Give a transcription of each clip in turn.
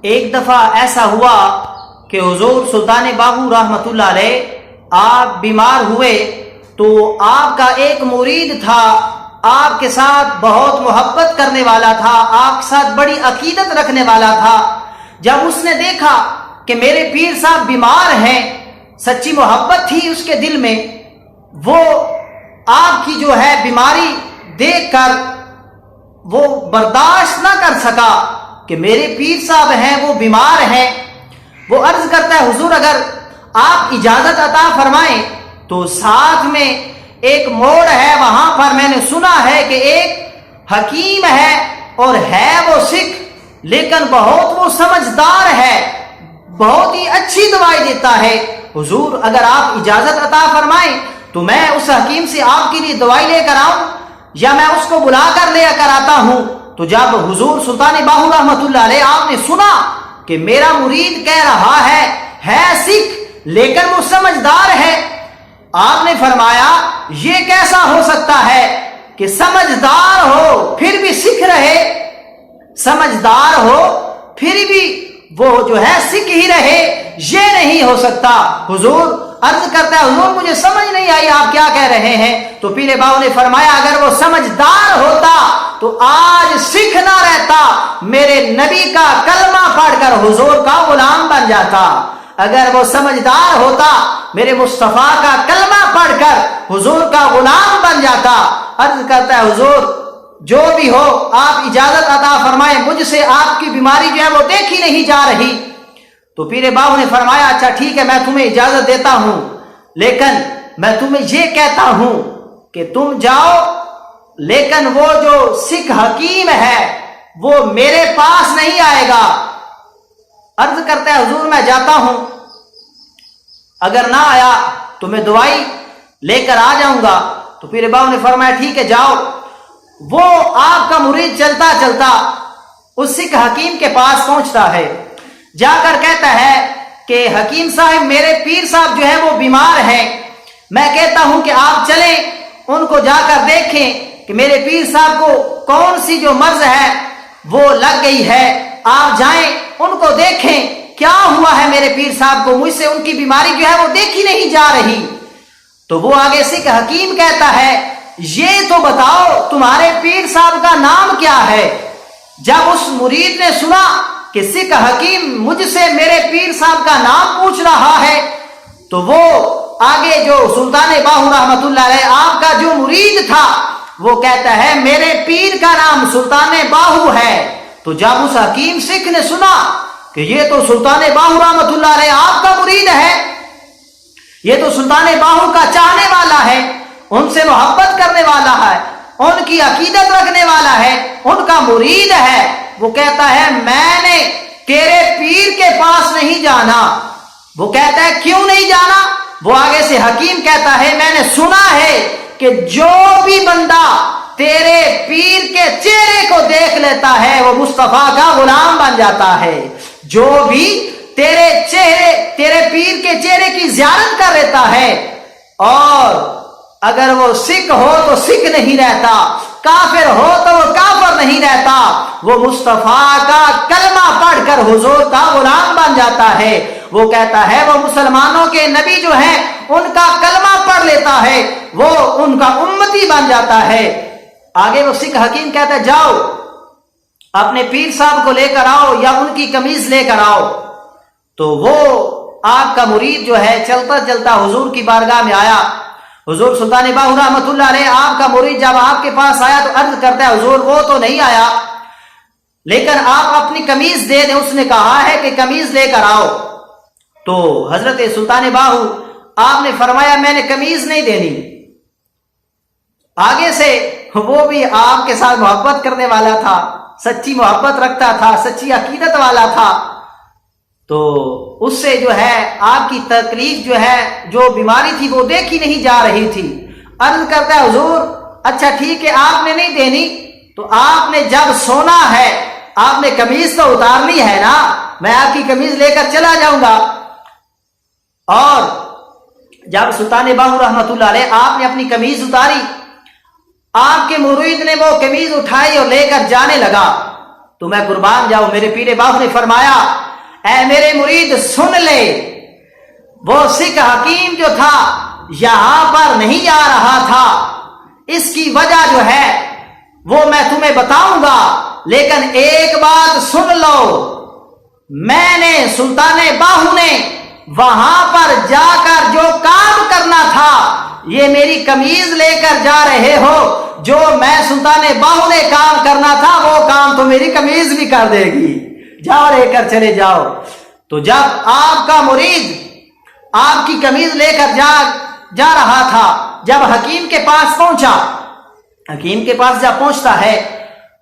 ایک دفعہ ایسا ہوا کہ حضور سلطان باہو رحمۃ اللہ علیہ آپ بیمار ہوئے تو آپ کا ایک مرید تھا، آپ کے ساتھ بہت محبت کرنے والا تھا، آپ کے ساتھ بڑی عقیدت رکھنے والا تھا۔ جب اس نے دیکھا کہ میرے پیر صاحب بیمار ہیں، سچی محبت تھی اس کے دل میں، وہ آپ کی جو ہے بیماری دیکھ کر وہ برداشت نہ کر سکا کہ میرے پیر صاحب ہیں وہ بیمار ہیں۔ وہ عرض کرتا ہے حضور اگر آپ اجازت عطا فرمائیں تو ساتھ میں ایک موڑ ہے، وہاں پر میں نے سنا ہے کہ ایک حکیم ہے اور ہے وہ سکھ، لیکن بہت وہ سمجھدار ہے، بہت ہی اچھی دوائی دیتا ہے۔ حضور اگر آپ اجازت عطا فرمائیں تو میں اس حکیم سے آپ کے لیے دوائی لے کر آؤں یا میں اس کو بلا کر لے کر آتا ہوں۔ تو جب حضور سلطان باہو رحمۃ اللہ علیہ آپ نے سنا کہ میرا مرید کہہ رہا ہے سکھ لیکن وہ سمجھدار ہے، آپ نے فرمایا یہ کیسا ہو سکتا ہے کہ سمجھدار ہو پھر بھی سکھ رہے، سمجھدار ہو پھر بھی وہ جو ہے سکھ ہی رہے، یہ نہیں ہو سکتا۔ حضور عرض کرتا ہے حضور مجھے سمجھ نہیں آئی آپ کیا کہہ رہے ہیں؟ تو پیر باہو نے فرمایا اگر وہ سمجھدار ہوتا تو آج سکھ نہ رہتا، میرے نبی کا کلمہ پڑھ کر حضور کا غلام بن جاتا۔ اگر وہ سمجھدار ہوتا میرے مصطفیٰ کا کلمہ پڑھ کر حضور کا غلام بن جاتا۔ عرض کرتا ہے حضور جو بھی ہو آپ اجازت عطا فرمائیں، مجھ سے آپ کی بیماری جو ہے وہ دیکھی نہیں جا رہی۔ تو پیر باہو نے فرمایا اچھا ٹھیک ہے میں تمہیں اجازت دیتا ہوں، لیکن میں تمہیں یہ کہتا ہوں کہ تم جاؤ، لیکن وہ جو سکھ حکیم ہے وہ میرے پاس نہیں آئے گا۔ عرض کرتا ہے حضور میں جاتا ہوں، اگر نہ آیا تو میں دوائی لے کر آ جاؤں گا۔ تو پیر باہو نے فرمایا ٹھیک ہے جاؤ۔ وہ آپ کا مرید چلتا چلتا اس سکھ حکیم کے پاس پہنچتا ہے، جا کر کہتا ہے کہ حکیم صاحب میرے پیر صاحب جو ہے وہ بیمار ہیں، میں کہتا ہوں کہ آپ چلیں ان کو جا کر دیکھیں کہ میرے پیر صاحب کو کون سی جو مرض ہے وہ لگ گئی ہے، آپ جائیں ان کو دیکھیں کیا ہوا ہے میرے پیر صاحب کو، مجھ سے ان کی بیماری جو ہے وہ دیکھی نہیں جا رہی۔ تو وہ آگے سکھ حکیم کہتا ہے یہ تو بتاؤ تمہارے پیر صاحب کا نام کیا ہے؟ جب اس مرید نے سنا کہ سکھ حکیم مجھ سے میرے پیر صاحب کا نام پوچھ رہا ہے تو وہ آگے جو سلطان باہو رحمۃ اللہ علیہ آپ کا جو مرید تھا وہ کہتا ہے میرے پیر کا نام سلطان باہو ہے۔ تو جب اس حکیم سکھ نے سنا کہ یہ تو سلطان باہو رحمۃ اللہ علیہ آپ کا مرید ہے، یہ تو سلطان باہو کا چاہنے والا ہے، ان سے محبت کرنے والا ہے، ان کی عقیدت رکھنے والا ہے، ان کا مرید ہے، وہ کہتا ہے میں نے تیرے پیر کے پاس نہیں جانا۔ وہ کہتا ہے کیوں نہیں جانا؟ وہ آگے سے حکیم کہتا ہے میں نے سنا ہے کہ جو بھی بندہ تیرے پیر کے چہرے کو دیکھ لیتا ہے وہ مصطفیٰ کا غلام بن جاتا ہے، جو بھی تیرے پیر کے چہرے کی زیارت کر لیتا ہے، اور اگر وہ سکھ ہو تو سکھ نہیں رہتا، کافر ہو تو وہ کافر نہیں رہتا، وہ مصطفیٰ کا کلمہ پڑھ کر حضور کا غلام بن جاتا ہے۔ وہ کہتا ہے وہ مسلمانوں کے نبی جو ہیں ان کا کلمہ پڑھ لیتا ہے، وہ ان کا امتی بن جاتا ہے۔ آگے وہ سکھ حکیم کہتا ہے جاؤ اپنے پیر صاحب کو لے کر آؤ یا ان کی قمیض لے کر آؤ۔ تو وہ آپ کا مرید جو ہے چلتا چلتا حضور کی بارگاہ میں آیا۔ حضور سلطان باہو رحمۃ اللہ علیہ آپ کا مرید جب آپ کے پاس آیا تو عرض کرتا ہے حضور وہ تو نہیں آیا لیکن آپ اپنی قمیض دے دیں، اس نے کہا ہے کہ قمیض لے کر آؤ۔ تو حضرت سلطان باہو آپ نے فرمایا میں نے قمیض نہیں دینی۔ آگے سے وہ بھی آپ کے ساتھ محبت کرنے والا تھا، سچی محبت رکھتا تھا، سچی عقیدت والا تھا، تو اس سے جو ہے آپ کی تکلیف جو ہے جو بیماری تھی وہ دیکھی نہیں جا رہی تھی۔ عرض کرتا ہے حضور اچھا ٹھیک ہے آپ نے نہیں دینی تو آپ نے جب سونا ہے آپ نے قمیض تو اتارنی ہے نا، میں آپ کی قمیض لے کر چلا جاؤں گا۔ اور جب سلطان باہو رحمۃ اللہ علیہ آپ نے اپنی قمیض اتاری، آپ کے مرید نے وہ قمیض اٹھائی اور لے کر جانے لگا، تو میں قربان جاؤں میرے پیر باپ نے فرمایا اے میرے مرید سن لے، وہ سکھ حکیم جو تھا یہاں پر نہیں آ رہا تھا، اس کی وجہ جو ہے وہ میں تمہیں بتاؤں گا، لیکن ایک بات سن لو، میں نے سلطان باہو نے وہاں پر جا کر جو کام کرنا تھا، یہ میری قمیض لے کر جا رہے ہو، جو میں سلطان باہو نے کام کرنا تھا وہ کام تو میری قمیض بھی کر دے گی، جاؤ لے کر چلے جاؤ۔ تو جب آپ کا مرید آپ کی قمیض لے کر جا رہا تھا، جب حکیم کے پاس پہنچا، حکیم کے پاس جب پہنچتا ہے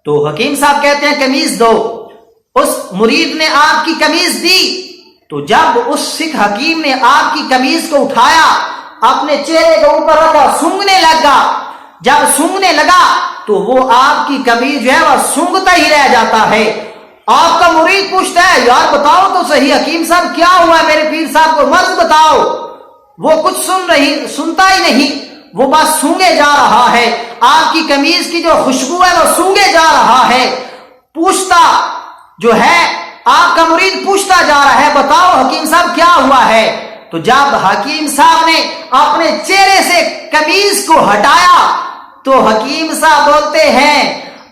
تو حکیم صاحب کہتے ہیں قمیض دو، اس مرید نے آپ کی قمیض دی، تو جب اس سکھ حکیم نے آپ کی قمیض کو اٹھایا، اپنے چہرے کے اوپر رکھا، سونگنے لگا، جب سونگنے لگا تو وہ آپ کی قمیض جو ہے وہ سونگتا ہی رہ جاتا ہے۔ آپ کا مرید پوچھتا ہے یار بتاؤ تو صحیح حکیم صاحب کیا ہوا ہے، میرے پیر صاحب کو مرض بتاؤ، وہ کچھ سنتا ہی نہیں، وہ بس سونگے جا رہا ہے، آپ کی قمیض کی جو خوشبو ہے وہ سونگے جا رہا ہے۔ پوچھتا جو ہے آپ کا مرید پوچھتا جا رہا ہے بتاؤ حکیم صاحب کیا ہوا ہے، تو جب حکیم صاحب نے اپنے چہرے سے قمیض کو ہٹایا تو حکیم صاحب بولتے ہیں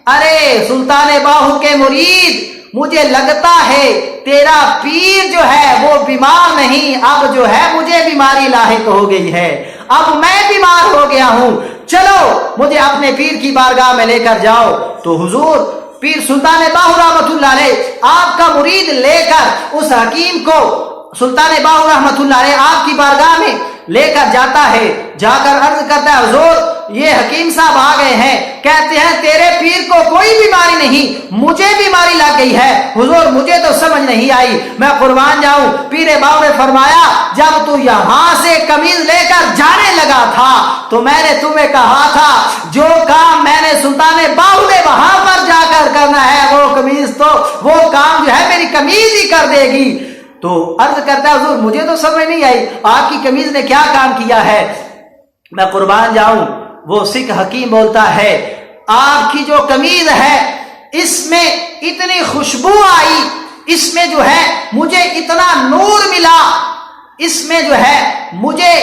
ارے سلطان باہو کے مرید، مجھے لگتا ہے تیرا پیر جو ہے وہ بیمار نہیں، اب جو ہے مجھے بیماری لاحق ہو گئی ہے، اب میں بیمار ہو گیا ہوں، چلو مجھے اپنے پیر کی بارگاہ میں لے کر جاؤ۔ تو حضور پیر سلطان باہو رحمۃ اللہ علیہ آپ کا مرید لے کر اس حکیم کو سلطان باہو رحمۃ اللہ علیہ آپ کی بارگاہ میں لے کر جاتا ہے، جا کر عرض کرتا ہے حضور یہ حکیم صاحب آ گئے ہیں، کہتے ہیں تیرے پیر کو کوئی بیماری نہیں، مجھے بیماری لگ گئی ہے، حضور مجھے تو سمجھ نہیں آئی، میں قربان جاؤں۔ پیر باہو نے فرمایا جب تو یہاں سے قمیض لے کر جانے لگا تھا تو میں نے تمہیں کہا تھا جو کام میں نے سلطان باہو نے وہاں پر جا کر کرنا ہے وہ قمیض تو وہ کام جو ہے میری قمیض ہی کر دے گی۔ تو عرض کرتا ہے حضور مجھے تو سمجھ نہیں آئی آپ کی قمیض نے کیا کام کیا ہے، میں قربان جاؤں۔ وہ سکھ حکیم بولتا ہے آپ کی جو قمیض ہے اس میں اتنی خوشبو آئی، اس میں جو ہے مجھے اتنا نور ملا، اس میں جو ہے مجھے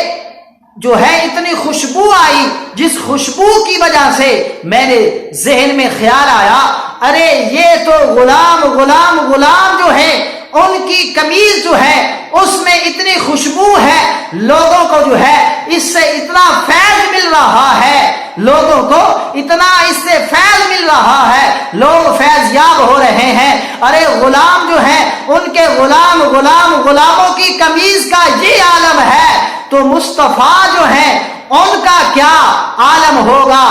جو ہے اتنی خوشبو آئی، جس خوشبو کی وجہ سے میرے ذہن میں خیال آیا ارے یہ تو غلام جو ہے ان کی قمیض جو ہے اس میں اتنی خوشبو ہے، لوگوں کو جو ہے اس سے اتنا فیض مل رہا ہے، لوگوں کو اتنا اس سے فیض مل رہا ہے، لوگ فیض یاب ہو رہے ہیں، ارے غلام جو ہے ان کے غلاموں کی قمیض کا یہ عالم ہے تو مصطفیٰ جو ہے ان کا کیا عالم ہوگا،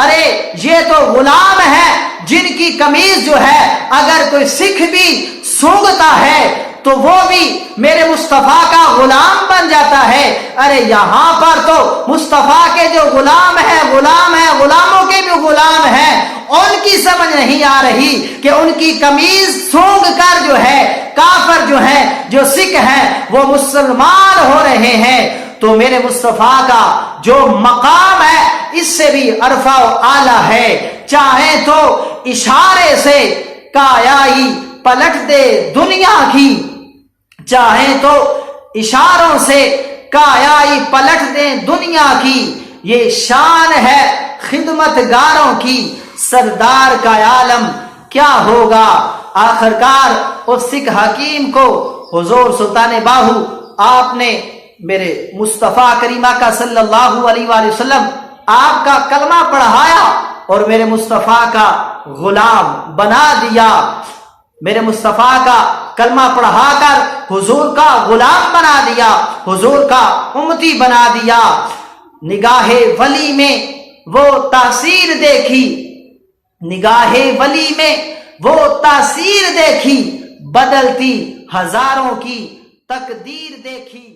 ارے یہ تو غلام ہے جن کی قمیض جو ہے اگر کوئی سکھ بھی سونگتا ہے تو وہ بھی میرے مصطفیٰ کا غلام بن جاتا ہے، ارے یہاں پر تو مصطفیٰ کے جو غلام ہیں غلاموں کے بھی غلام ہیں، ان کی سمجھ نہیں آ رہی کہ ان کی قمیض سونگ کر جو ہے کافر جو ہیں جو سکھ ہیں وہ مسلمان ہو رہے ہیں۔ تو میرے مصطفیٰ کا جو مقام ہے اس سے بھی عرفہ و اعلیٰ ہے، چاہیں تو اشارے سے کایائی پلٹ دے دنیا کی، چاہیں تو اشاروں سے کایائی پلٹ دے دنیا کی، یہ شان ہے خدمت گاروں کی، سردار کا عالم کیا ہوگا۔ آخرکار اس سکھ حکیم کو حضور سلطان باہو آپ نے میرے مصطفیٰ کریمہ کا صلی اللہ علیہ وآلہ وسلم آپ کا کلمہ پڑھایا اور میرے مصطفیٰ کا غلام بنا دیا، میرے مصطفیٰ کا کلمہ پڑھا کر حضور کا غلام بنا دیا، حضور کا امتی بنا دیا۔ نگاہ ولی میں وہ تاثیر دیکھی، نگاہ ولی میں وہ تاثیر دیکھی، بدلتی ہزاروں کی تقدیر دیکھی۔